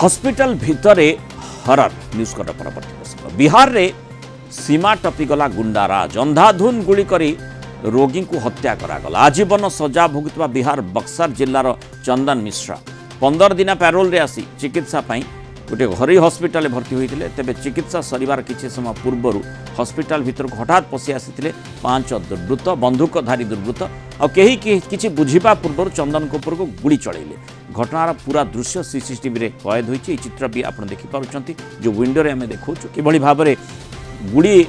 Hospital भितरे horror news cut परवर्ती प्रसंग बिहार रे सीमा टपिगला गुंडाराज अंधाधुन गुली करी रोगी को हत्या करागला। आजीवन सजा भोगुवा बिहार बक्सर जिलार चंदन मिश्रा 15 दिन पैरोल रे आसी चिकित्सा पाई गोटे घरोई हॉस्पिटल भर्ती होते तेज चिकित्सा सरिवार किछि समय पूर्व हॉस्पिटल भीतर हठात पशि आसी 5 दुर्वृत्त बंधुकधारी दुर्वृत्त आछि बुझा पूर्व चंदन को उपर को गुड़ी चलैले। घटनार पूरा दृश्य सीसीटीवी रे कैद होइछि। चित्र भी आप देखिपुंट जो विंडो रे आम देखु कि भाव में गुड़ी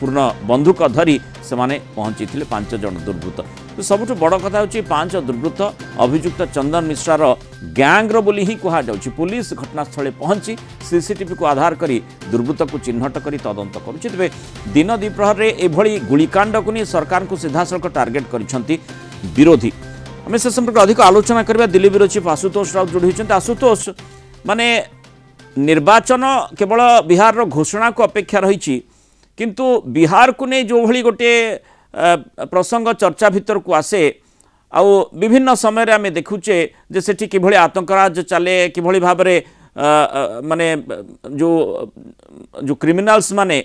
पूर्ण बंधुक धरी से पहुंची 5 जन दुर्वृत्त। तो सबुठ बड़ कथा होची 5 दुर्वृत्त अभियुक्त चंदन मिश्रार गैंग्र बोली ही कहा जाउछि। पुलिस घटनास्थल पहुंची सीसीटीवी को आधार करी दुर्वृत्त को चिन्हट करी तदंत करुछि। तेबे दिन द्विप्रहर रे एभली गुलिकांड को नहीं सरकार को सीधासख टार्गेट करिसंती विरोधी। आम से संपर्क अधिक आलोचना करबा दिल्ली ब्यूरो चीफ आशुतोष राउत जोड़ी होइछन्ती। आशुतोष माने निर्वाचन केवल बिहार रो घोषणा को अपेक्षा रही किंतु बिहार को नहीं जो भली गोटे प्रसंग चर्चा भीतर को आसे आ विभिन्न समय रे आमे देखुचे जे सेठी किभली आतंकराज चले किभली भाव रे माने जो क्रिमिनल्स माने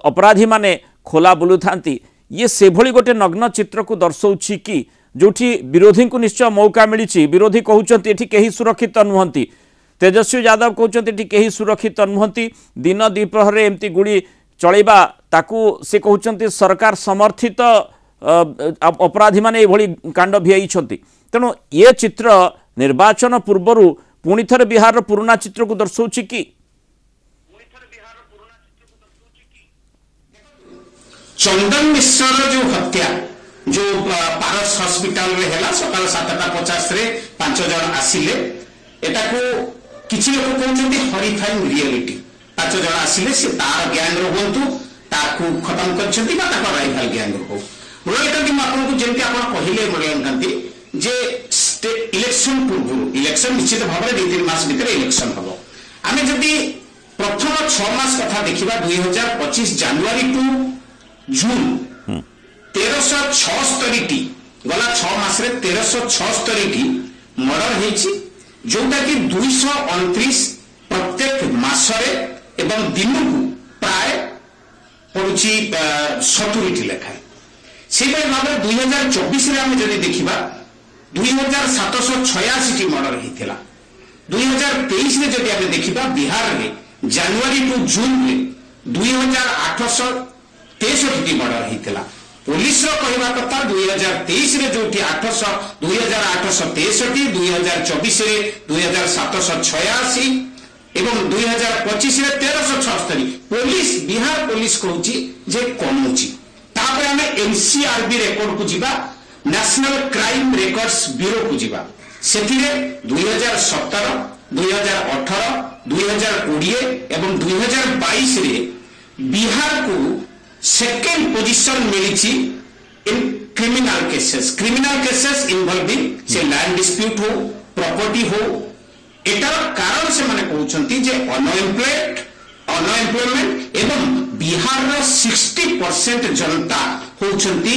अपराधी माने खोला बुलु थांती ये से भली गोटे नग्न चित्र को दर्शाउछि कि जोठी विरोधी को निश्चय मौका मिली। विरोधी कहउचंती एठी केही सुरक्षित नुहंती। तेजस्वी यादव कहते कहीं सुरक्षित नुहंती। दिन द्विप्रहर एमती गुड़ी चलैबा ताकू से कहते सरकार समर्थित अपराधी माने भली कांड भियाइछंती। तेणु ये चित्र निर्वाचन पूर्व पुणी थरे बिहार पुराना चित्र को दर्शाउछि कि चंदन मिश्र जो हत्या जो पारस हॉस्पिटल रे हैला सकाल 7:50 रे 5 जन आसिले एटा को किसी लोग कहते हरिफाइंग रियलिटी 5 जन आसिले से तार गैंग रुहतु ताकू खत्म करछंती बा ताकर राइवल गैंग हो मुरलीकांती आपन को जेंति आपन कहिले मुरलीकांती जे इलेक्शन पूर्व इलेक्शन निश्चित भाव में 2-3 मास भीतर इलेक्शन हबो। आमे जदी प्रथम 6 मास कथा देखिबा 2025 जनवरी टू जून 1376 टी गला 6 मास रे 1376 टी मर्डर हेछि जोटा कि 229 प्रत्येक मासरे एवं दिन को प्राय पड़ुची 70 लेखाएं से भाव 2024 रे आम जब देखा 2786 मर्डर होता। 2023 रे जब आम देखा बिहार में जनवरी टू जून में 2863 मर्डर होता। पुलिस कहवा कथा 2023 रे जो 2863 2024 रे 2786 एवं 2025 रे 1376 पुलिस बिहार पुलिस कहूची जे कमुची। तापर हमें एनसीआरबी रेकॉर्ड को जीवा नेशनल क्राइम रिकॉर्ड्स ब्यूरो को जीवा सेथिरे 2017 2018 2020 एवं 2022 रे बिहार को सेकेंड पोजीशन मिली इन क्रिमिनल केसेस इन्वॉल्विंग से लैंड डिस्प्यूट हो प्रॉपर्टी हो। एटार कारण से माने कहउछंती जे अनएम्प्लॉयमेंट एवं बिहार 60% जनता होउछंती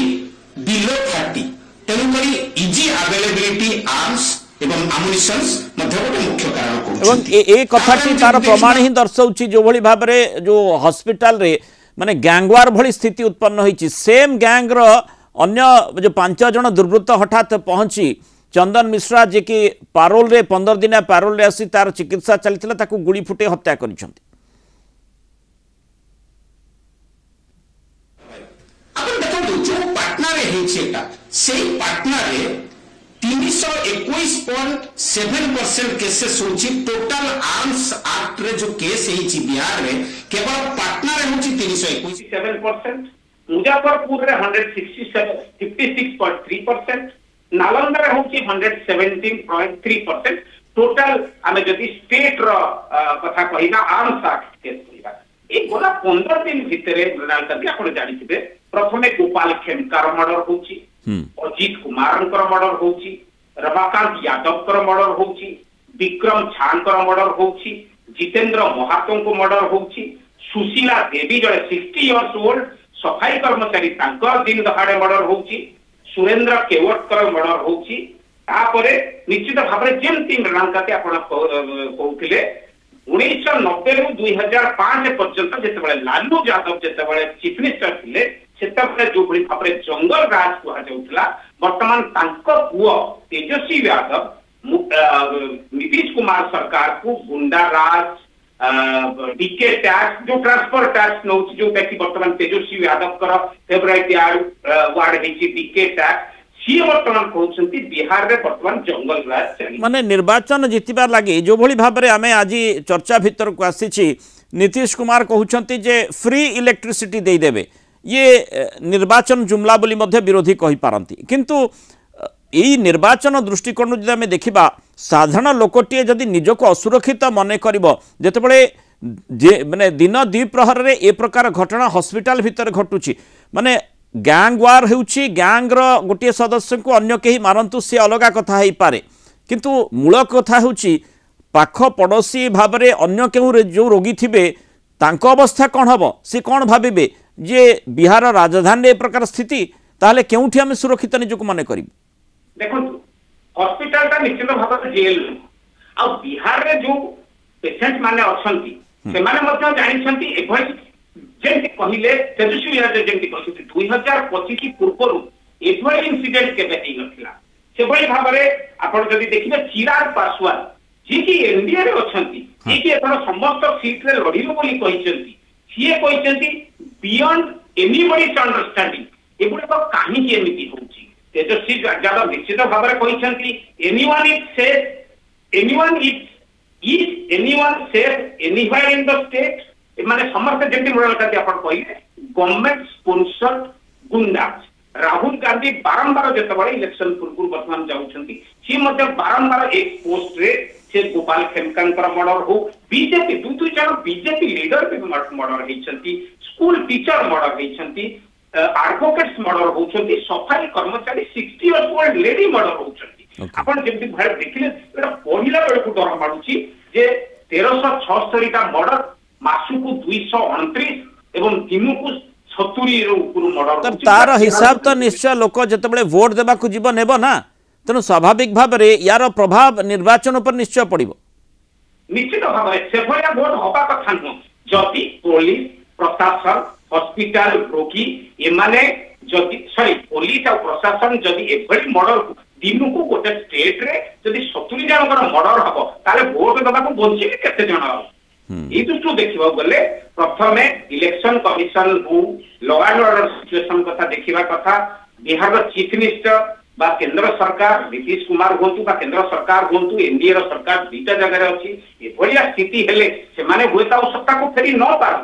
बिलो 30। तेणु करी इजी अवेलेबिलिटी आर्म्स एवं एमुनिशंस मध्य गोटे मुख्य कारण एवं ए कथाटी तार प्रमाण ही दर्शाउछि जो भली भाव रे जो हॉस्पिटल रे माने गैंगवार भली स्थिति उत्पन्न होइछि। सेम गैंगर अन्य जो 5 जन दुर्वृत्त हठात पहुंची चंदन मिश्रा जे कि पैरोल रे 15 दिन पैरोल रे आसी तार चिकित्सा चलथिला ताकू गुड़ी फुटे हत्या करिसंती। अपन देखो जो पाटना रे हेछि एटा सेही पाटना रे 321.7% केसेस होछि। टोटल आर्म्स एक्ट रे जो केस हेछि बिहार रे केवल पाटना रे होछि 321.7%, मुजफ्फरपुर रे 56.3%, नालंदा रे होछि 117.3%। टोटल आमे जदी स्टेट रो कथा कहिना आर्म्स एक्ट केस कहिबा ए गोला 15 दिन भितरे मृणालकांती आपण जानिथिबे प्रथमे गोपाल खेमकार मर्डर होछि, अजीत कुमार मर्डर होछि, रमाकांत यादव मर्डर होछि, विक्रम झान मर्डर होछि, जितेंद्र महातो मर्डर होछि, सुशीला देवी जड़े 60 इयर्स ओल्ड सफाई कर्मचारी दिन दहाड़े मर्डर होछि, सुरेंद्र केवटकर मर्डर होछि, तापर निश्चित भाव में जमती मृणांकाती आप कहते 1990 रु 2005 पर्यंत जिते लालू यादव जिते चीफ मिनिस्टर थे से जो भाव में जंगल राज कहला वर्तमान पुओ तेजस्वी यादव नीतीश कुमार सरकार को गुंडा राज डीके टैक्स जो ट्रांसफर टैक्स नौ जो बर्तमान Tejashwi Yadav favourite ward DK tax सी वर्तमान कहते बिहार में वर्तमान जंगल राज माने निर्वाचन जितबार लगे जो भली भाव में आम आज चर्चा भितर को आसी नीतीश कुमार कहते जे फ्री इलेक्ट्रिसिटी देदेवे ये निर्वाचन जुमला बोली मध्य विरोधी कहि पारंती किंतु यही निर्वाचन दृष्टिकोण जब आम देखा साधारण लोकटे जदि निजक असुरक्षित मन कर माने दिन द्विप्रहर में ए प्रकार घटना हॉस्पिटल भितर घटुची माने गैंग वार होउची गैंग्र गोटे सदस्य को अन्य कहीं मारंतु सी अलग कथा हो पारे किंतु मूल कथा होउची पाख पड़ोशी भाव में अन्य केहू जो रोगी थिबे तांको अवस्था कौन हम सी कौन भावे जे बिहार राजधानी ए प्रकार स्थिति ताहले केउठी आम सुरक्षित निजक मन करिब देखो हॉस्पिटल का निश्चित भाव में जेल आ बिहार में जो पेशेंट माने अछंती से माने मध्य जानिछंती एभली जेंति कहिले तेजस्वी यादव जेंति कहते 2025 पूर्व एभली इंसिडेंट केबे हेई नथिला से भली भाव में आपण जदि देखिबे चिराग पासवान जी की एनडीए रे अछंती जी की एथर समस्त सीट रे लढिलो बोली कहिसंती सीए कहिसंती बियॉन्ड एनीबॉडीज अंडरस्टैंडिंग एगुडे तो काहे की एमिति होउची तेजस्वी यादव निश्चित भाव में कहते anyone is safe anyone safe anywhere in the state माने समस्त जेंति मोडल करते आपण कहिले गवर्नमेंट स्पॉन्सर्ड गुंडा राहुल गांधी बारंबार जेतबळे इलेक्शन पूर्व वर्तमान जाउछंती सी मध्ये बारंबार एक पोस्ट रे से गोपाल खेमकांकर मर्डर हो बीजेपी दुई जन बीजेपी लीडर भी मर्डर हेछंती स्कूल टीचर मर्डर हेछंती एडवोकेट्स मर्डर होउछंती सफाई कर्मचारी 60 इयर्स ओल्ड लेडी मर्डर होउछंती आपण जेंति भाई देखिले एटा पहिला बेले को डर माडुची जे 1376 टा मर्डर मासु को 229 एवं दिनु को 70 रो ऊपर मर्डर तार हिसाब तो निश्चय लोक जतबळे वोट देबा को जीवन हेबो ना तेनु स्वाभाविक भाव रे यार प्रभाव निर्वाचन पर निश्चय पड़िबो निश्चित भाव में से भलिया वोट होबा कथा न जति पुलिस प्रशासन हॉस्पिटल रोगी एमाने जदि सॉरी पुलिस और प्रशासन जदि एभली मर्डर दिनु को गोटे स्टेट रे जदि 70 जनकर मर्डर हबो ताले वोट देबा को बंची केते जण ये दृष्टि देखा गले प्रथम इलेक्शन कमिशन को लॉ एंड ऑर्डर सिचुएशन कथा देखा कथा बिहार चीफ मिनिस्टर बा केंद्र सरकार नीतीश कुमार हूँ केंद्र सरकार हूँ एनडीए सरकार दुईटा जगह अच्छी एभलिया स्थिति हेले से माने हुए सत्ता को फेरी न पार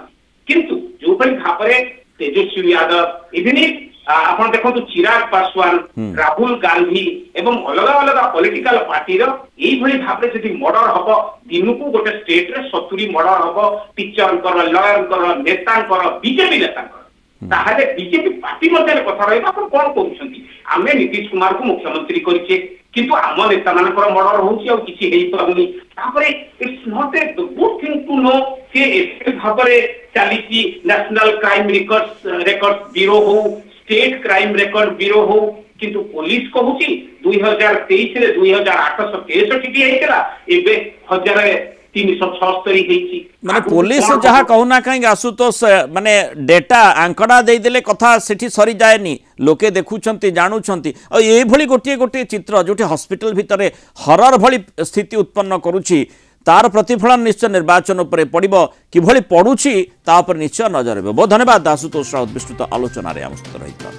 किंतु जो भाव में तेजस्वी यादव इवन आप देखो चिराग पासवान राहुल गांधी एवं अलग अलग पॉलिटिकल पार्टी यही भाव में मर्डर हम दिन को गोटे स्टेट रे 70 मर्डर हम टीचर लॉयर नेता बीजेपी नेता ताहले बीजेपी पार्टी मध्य कथा रही आप कौन कहते आम नीतीश कुमार को मुख्यमंत्री करें किंतु आम नेता मान मर्डर होनी it's not a good thing to know कि भाव में चली नेशनल क्राइम रेकर्ड्स ब्यूरो हो स्टेट क्राइम रेकर्ड ब्यूरो हो किंतु पुलिस कहूची 2023 रे 2863 हेइतला एबे 1376 हेइची माने पुलिस जहा कहूना कहीं आसुतोष माने डेटा आंकड़ा दे देले कथा सेठी सरी जायनी लोके देखुछंती जानुछंती आ ए भली गोटे गोटे चित्र जोटे हॉस्पिटल भितरे हरर भली स्थिति उत्पन्न करूची तार प्रतिफलन निश्चय निर्वाचन उपरे पड़िबो किभली पड़ुची ता पर निश्चय नजर हेबो। बहुत धन्यवाद आशुतोष राउत विस्तृत आलोचना रे आम सहित रहिता।